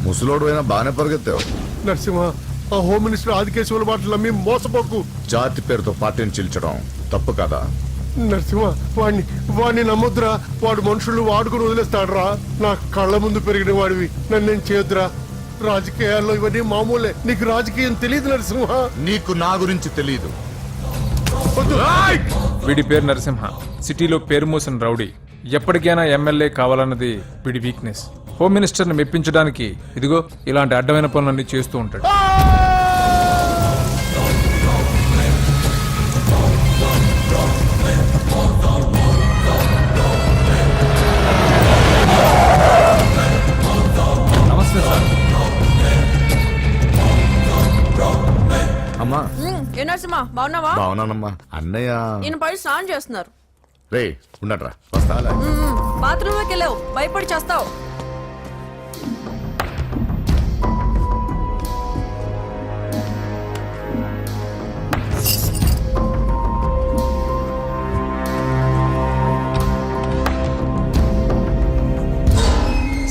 ముసలోడు అయినా బాగానే పరిగెత్తావు. నరసింహ, ఆ హోమ్ మినిస్టర్ ఆదికేశ్వర మాటలు నమ్మి మోసపోకు. జాతి పేరుతో పార్టీని చీల్చడం తప్పు కదా. నరసింహ, వాడిని నమ్మొద్దురా. వాడు మనుషులు వాడుకుని వదిలేస్తాడురా. నా కళ్ళ ముందు పెరిగిన వాడివి, నన్నేం చేయొద్దురా. రాజకీయాల్లో ఇవన్నీ మామూలే. నీకు రాజకీయం తెలియదు నరసింహ. నీకు నా గురించి తెలియదు. వీడి పేరు నరసింహ, సిటీలో పేరు మోసిన రౌడీ. ఎప్పటికైనా ఎమ్మెల్యే కావాలన్నది వీడి వీక్నెస్. హోమ్ మినిస్టర్ని మెప్పించడానికి ఇదిగో ఇలాంటి అడ్డమైన పనులన్నీ చేస్తూ ఉంటాడు. నమస్తే సార్. అమ్మా. ఏ నరసింహ, బాగున్నావా? బాగున్నానమ్మా. అన్నయ్య నేను పడి స్నానం చేస్తున్నారు. రే ఉండట్రా, వస్తా. బాత్రూమ్ లోకి వెళ్ళావు, భయపడి చేస్తావు.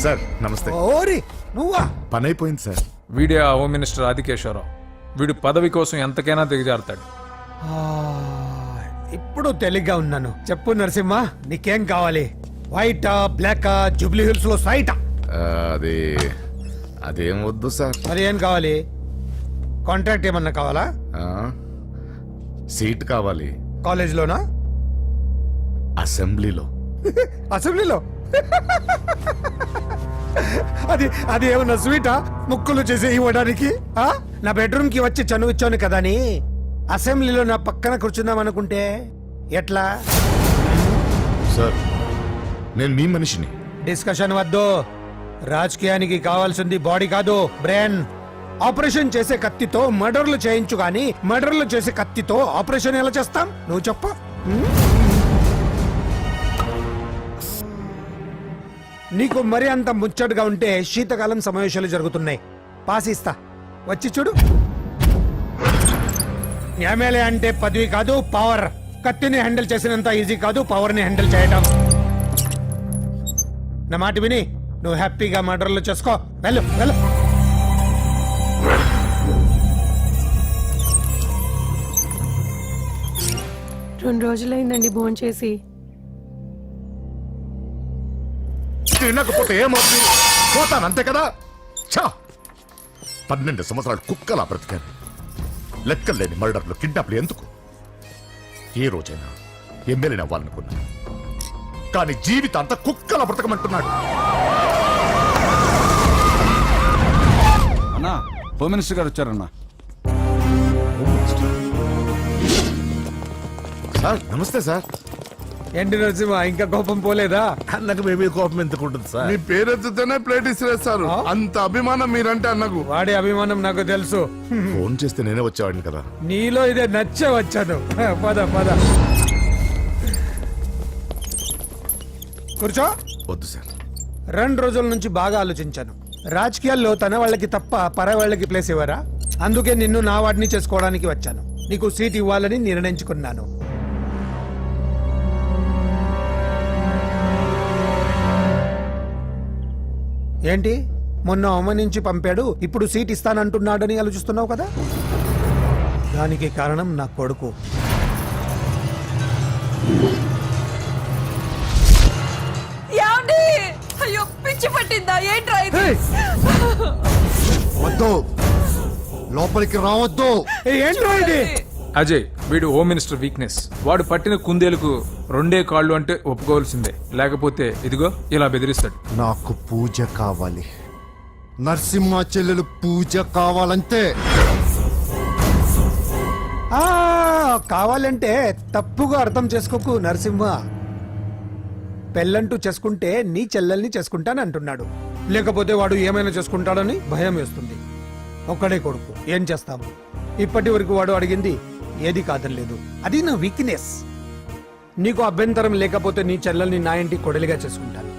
సార్ నమస్తే. ఓరి నువ్వా? పని అయిపోయింది సార్. వీడే ఆ హోమ్ మినిస్టర్ ఆదికేశ్వరరావు. వీడు పదవి కోసం ఎంతకైనా దిగజారుతాడు. ఇప్పుడు తెలిగ్గా ఉన్నాను. చెప్పు నరసింహ, నీకేం కావాలి? వైటా, బ్లాకా, జూబ్లీ హిల్స్ లో సైటా? అది అదేం వద్దు సార్. మరి ఏం కావాలి? కాంట్రాక్ట్ ఏమన్నా కావాలా? సీట్ కావాలి. కాలేజ్ లోనా? అసెంబ్లీలో. అసెంబ్లీలో? అది అది ఏమన్నా స్వీటా? ముక్కులు చేసి ఇవ్వడానికి? నా బెడ్రూమ్ కి వచ్చి చనువిచ్చాను కదా అని అసెంబ్లీలో నా పక్కన కూర్చుందాం అనుకుంటే ఎట్లా? సార్ నేను మీ మనిషిని. డిస్కషన్ వద్దు. రాజకీయానికి కావాల్సింది బాడీ కాదు, బ్రెయిన్. ఆపరేషన్ చేసే కత్తితో మర్డర్లు చేయించు గాని మర్డర్లు చేసే కత్తితో ఆపరేషన్ ఎలా చేస్తాం? నువ్వు చెప్ప. నీకు మరి అంత ముచ్చటగా ఉంటే శీతకాలం సమావేశాలు జరుగుతున్నాయి. పాస్ ఇస్తా, వచ్చి చూడు. ఎమ్మెల్యే అంటే పదవి కాదు, పవర్. కత్తిని హ్యాండిల్ చేసినంత ఈజీ కాదు పవర్ ని హ్యాండిల్ చేయడం. నా మాట విని నువ్వు హ్యాపీగా మర్డర్లు చేసుకో. వెళ్ళు వెళ్ళు. రెండు రోజులైందండి భోంచేసి. తినకపోతే ఏమవుతుంది? పోతాను అంతే కదా. 12 సంవత్సరాలు కుక్కలా బ్రతికాను. లెక్కలేని మర్డర్లు, కిడ్నాప్లు ఎందుకు? ఏ రోజైనా ఎమ్మెల్యేని అవ్వాలనుకున్నాను, కానీ జీవితం అంతా కుక్కలా బ్రతకమంటున్నాడు. అన్నా, హోమ్ మినిస్టర్ గారు వచ్చారన్నా. సార్ నమస్తే సార్. ఏంటి నరసింహ, ఇంకా కోపం పోలేదా? అన్నకు మేబీ కోపం ఎందుకుంటుంది సార్? మీ పేరు ఎత్తుతేనే ప్లేట్ ఇసిరేస్తారు. అంత అభిమానం మీరంటే అన్నకు. వాడి అభిమానం నాకు తెలుసు. ఫోన్ చేస్తే నేనే వచ్చేవాడిని కదా. నీలో ఇదే నచ్చే వచ్చాను. పద పద కూర్చో. వద్దు సార్. 2 రోజుల నుంచి బాగా ఆలోచించాను. రాజకీయాల్లో తన వాళ్ళకి తప్ప పర వాళ్ళకి ప్లేస్ ఇవ్వరా? అందుకే నిన్ను నా వాడిని చేసుకోవడానికి వచ్చాను. నీకు సీట్ ఇవ్వాలని నిర్ణయించుకున్నాను. ఏంటి, మొన్న అవమానించి పంపాడు, ఇప్పుడు సీట్ ఇస్తానంటున్నాడని ఆలోచిస్తున్నావు కదా? దానికి కారణం నా కొడుకు. అయ్యో, పిచ్చి పట్టిందా? ఏంట్రా ఇది? వద్దు, లోపలికి రావద్దు. ఏంట్రా ఇది? అజయ్, వీడు హోమ్ మినిస్టర్ వీక్నెస్. వాడు పట్టిన కుందేలకు 2 కాళ్ళు అంటే ఒప్పుకోవాల్సిందే, లేకపోతే ఇదిగో ఇలా బెదిరిస్తాడు. నాకు పూజ కావాలి. నరసింహ చెల్లెలు పూజ కావాలంటే. కావాలంటే తప్పుగా అర్థం చేసుకోకు నరసింహ. పెళ్ళంటూ చేసుకుంటే నీ చెల్లెల్ని చేసుకుంటాను అంటున్నాడు. లేకపోతే వాడు ఏమైనా చేసుకుంటాడని భయం వేస్తుంది. ఒక్కడే కొడుకు, ఏం చేస్తాము? ఇప్పటి వరకు వాడు అడిగింది ఏది కాదనలేదు. అది నా వీక్నెస్. నీకు అభ్యంతరం లేకపోతే నీ చెల్లెల్ని నా ఇంటి కొడలిగా చేసుకుంటాను.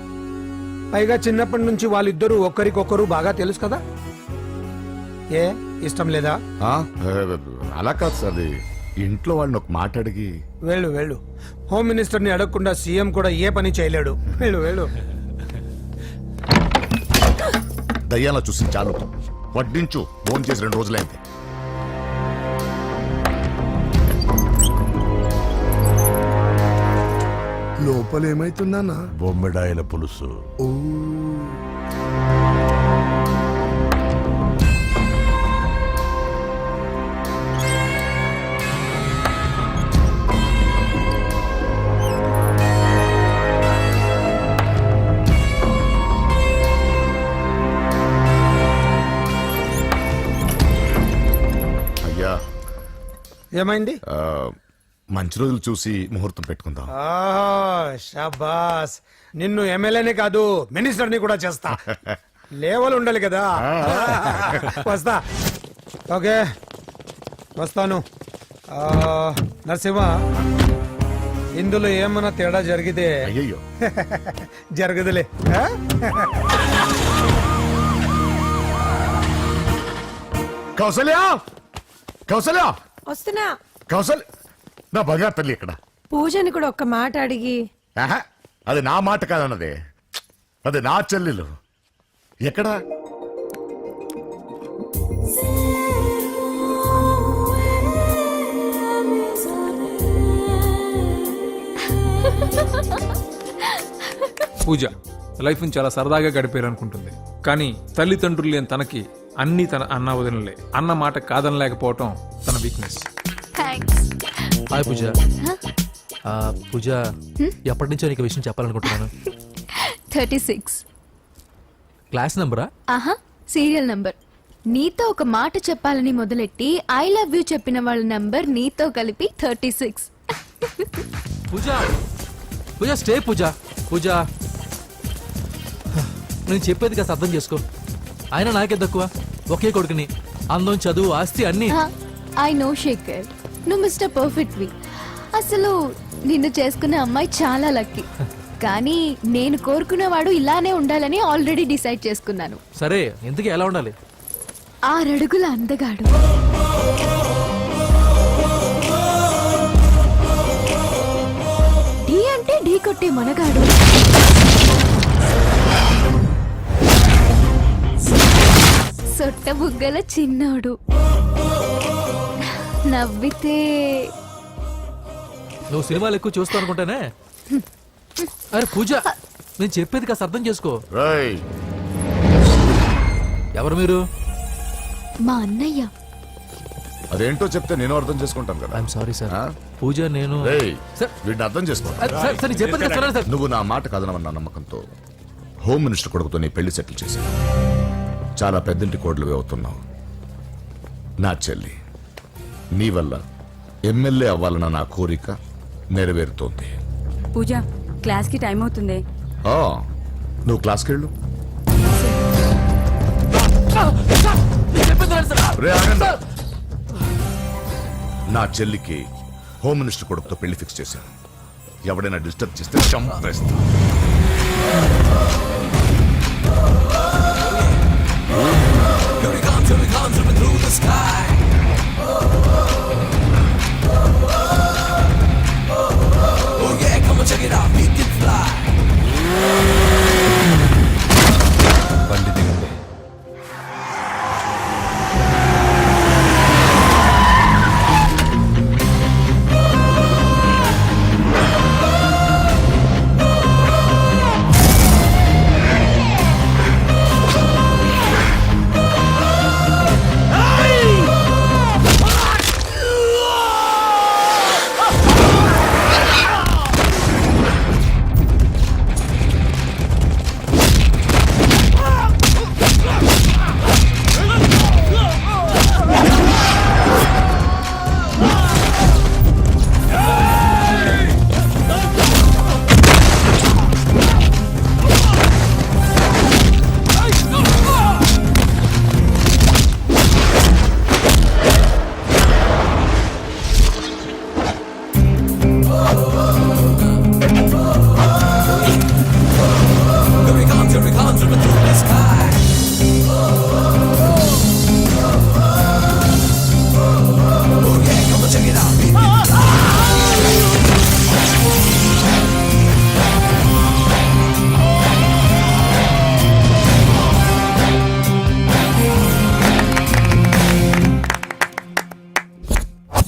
పైగా చిన్నప్పటి నుంచి వాళ్ళిద్దరూ ఒకరికొకరు బాగా తెలుసు కదా. ఏ ఇష్టం లేదా? అలా కాదు సార్. ఇంట్లో వాళ్ళని ఒక మాట అడిగి వెళ్ళు వెళ్ళు. హోమ్ మినిస్టర్ని అడగకుండా సీఎం కూడా ఏ పని చేయలేడు. వెళ్ళు వెళ్ళు. దయ్యాల చూసి చాలు, వడ్డించు. ఫోన్ చేసి 2 రోజులైంది. లోపల ఏమైతుందన్నా? బొమ్మిడాయల పులుసు. అయ్యా, ఏమైంది? మంచి రోజులు చూసి ముహూర్తం పెట్టుకుందాం. షాబాస్. నిన్ను ఎమ్మెల్యేనే కాదు మినిస్టర్ని కూడా చేస్తా. లేవల్ ఉండాలి కదా. వస్తా. ఓకే వస్తాను. నరసింహ, ఇందులో ఏమన్నా తేడా జరిగితే అయ్యయ్యో, జరగదులే. కౌసల్యా, కౌసల్యా, వస్తున్నా. కౌసల్, నా బంగారు తల్లి ఇక్కడ. పూజని కూడా ఒక్క మాట అడిగి. ఆహా, అది నా మాట కాదన్నదే, అది నా చెల్లెలు. ఎక్కడ? పూజ లైఫ్ని చాలా సరదాగా గడిపారు అనుకుంటుంది, కానీ తల్లిదండ్రులు లేని తనకి అన్ని తన అన్న వదినలే. అన్న మాట కాదనలేకపోవటం తన వీక్నెస్. థ్యాంక్స్. హాయ్ పూజ. పూజ, ఎప్పటి నుంచో నీకు విషయం చెప్పాలనుకుంటున్నాను. 36. క్లాస్ నంబరా? ఆహా, సీరియల్ నంబర్. నీతో ఒక మాట చెప్పాలని మొదలెట్టి ఐ లవ్ యూ చెప్పిన వాళ్ళ నంబర్ నీతో కలిపి 36. పూజ, పూజ స్టే. పూజ, పూజ నేను చెప్పేది కాస్త అర్థం చేసుకో. ఆయన నాకే తక్కువ, ఒకే కొడుకుని. అందం, చదువు, ఆస్తి అన్ని. ఐ నో శేఖర్, నువ్వు మిస్టర్ పర్ఫెక్ట్ వి. అసలు నిన్ను చేసుకున్న అమ్మాయి చాలా లక్కీ. కానీ నేను కోరుకున్నవాడు ఇలానే ఉండాలని ఆల్రెడీ డిసైడ్ చేసుకున్నాను. సరే, ఎందుకు ఎలా ఉండాలి? 6 అడుగుల అందగాడు, ఢీ అంటే ఢీ కొట్టే మనగాడు, సొట్ట బుగ్గల చిన్నోడు, నవ్వితే నువ్వు సినిమాలు ఎక్కువ చూస్తావు అనుకుంటానే. అరే పూజ, నేను చెప్పేది కాస్త అర్థం చేసుకో. రేయ్, ఎవరు మీరు? మా అన్నయ్య. అదేంటో చెప్తే నేను అర్థం చేసుకుంటాను కదా. I'm sorry sir. ఆ? పూజ, నేను రేయ్, సార్, వీడిని అర్థం చేసుకో. సార్, సార్, నేను చెప్పేది కాస్త వినండి సార్. నువ్వు నా మాట కాదనమన్న నమ్మకంతో హోమ్ మినిస్టర్ కొడుకుతో నీ పెళ్లి సెటిల్ చేశాను. చాలా పెద్దింటి కోడలువి అవుతున్నావు. నా చెల్లి, నీ వల్ల ఎమ్మెల్యే అవ్వాలన్న నా కోరిక నెరవేరుతోంది. పూజ, క్లాస్ కి టైం అవుతుంది. ఆ, నువ్వు క్లాస్కి వెళ్ళు. నేను చెప్పేది వినండి సార్. రే, ఆగండి. నా చెల్లికి హోమ్ మినిస్టర్ కొడుకుతో పెళ్లి ఫిక్స్ చేశాను. ఎవడైనా డిస్టర్బ్ చేస్తే చంపేస్తా. బండి దిగండి.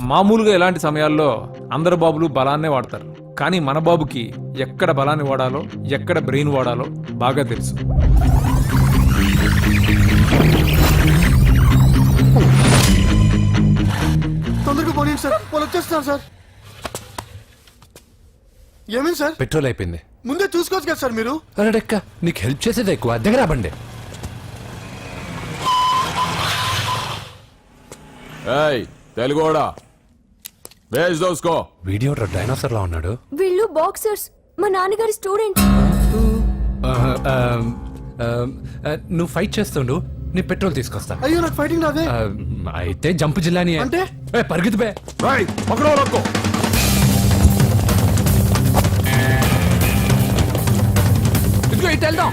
మామూలుగా ఇలాంటి సమయాల్లో అందరు బాబులు బలాన్నే వాడతారు, కానీ మన బాబుకి ఎక్కడ బలాన్ని వాడాలో ఎక్కడ బ్రెయిన్ వాడాలో బాగా తెలుసు. తొందరగా పోనీ సార్, వాళ్ళు వచ్చేస్తున్నారు సార్. ఏమేం సార్? పెట్రోల్ అయిపోయింది. ముందే చూసుకోవచ్చు కదా సార్ మీరు. అరెడెక్క, నీకు హెల్ప్ చేసేది ఎక్కువ, దగ్గర బండి. తెలుగోడా వేజ్ దోసుకో. వీడియో డైనోసర్ లా ఉన్నాడు. వీళ్ళు బాక్సర్స్, మా నాన్నగారి స్టూడెంట్. నువ్వు ఫైట్ చేస్తుండు, నీ పెట్రోల్ తీసుకొస్తా. అయ్యో నాకు ఫైటింగ్ రాదే. అయితే జంప్ జిల్లాని అంటే? పరిగెత్తు బే. పక్కడో రక్కో. ఇదిగో ఇటు వెళ్దాం.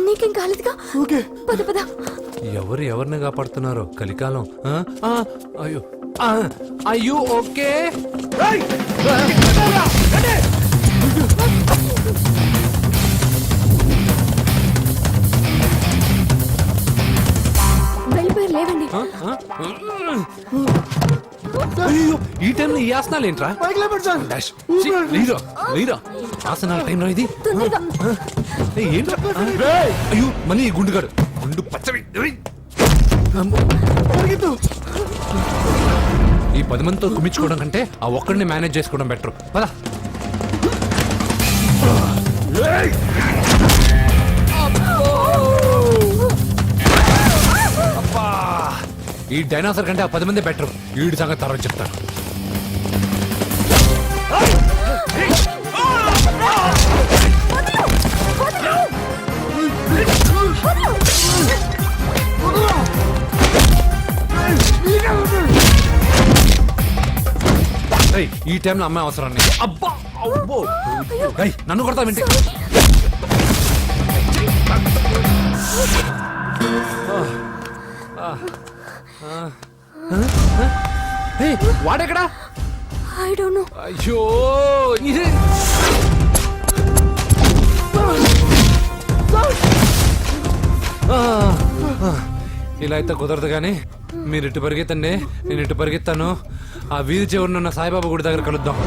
నీకేం కాలేదుగా? ఓకే. పద పద. ఎవరు ఎవరిని కాపాడుతున్నారు కలికాలం? అయ్యో అయ్యో ఓకే. వెళ్ళిపోయారు, లేవండి. అయ్యో ఈ టైంలో ఈ ఆసనాలు ఏంట్రా? పైకి లేపండి సార్. డాష్. ఛీ, లేరా లేరా ఆసనాల టైంలో ఇది తొందరగా. ఏంట్రా? అయ్యో మళ్ళీ ఈ గుండుగాడు గుండు పచ్చవి. పరిగెత్తు. ఈ 10 మందితో కుమ్మించుకోవడం కంటే ఆ ఒక్కడిని మేనేజ్ చేసుకోవడం బెటర్. పదా. ఈ డైనాసర్ కంటే ఆ 10 మంది బెటర్. వీడి సంగతి తర్వాత చెప్తాను. ఏయ్, ఈ టైంలో అమ్మాయి అవసరం నీకు. అబ్బా అబ్బో. ఏయ్, నన్ను కొడతా వింటే. ఏయ్, వాడెక్కడా? I don't know. అయ్యో ఇదే. ఇలా అయితే కుదరదు కానీ మీరు ఇటు పరిగెత్తండి, నేను ఇటు పరిగెత్తాను. ఆ వీధి చివరినున్న సాయిబాబా గుడి దగ్గర కలుద్దాం.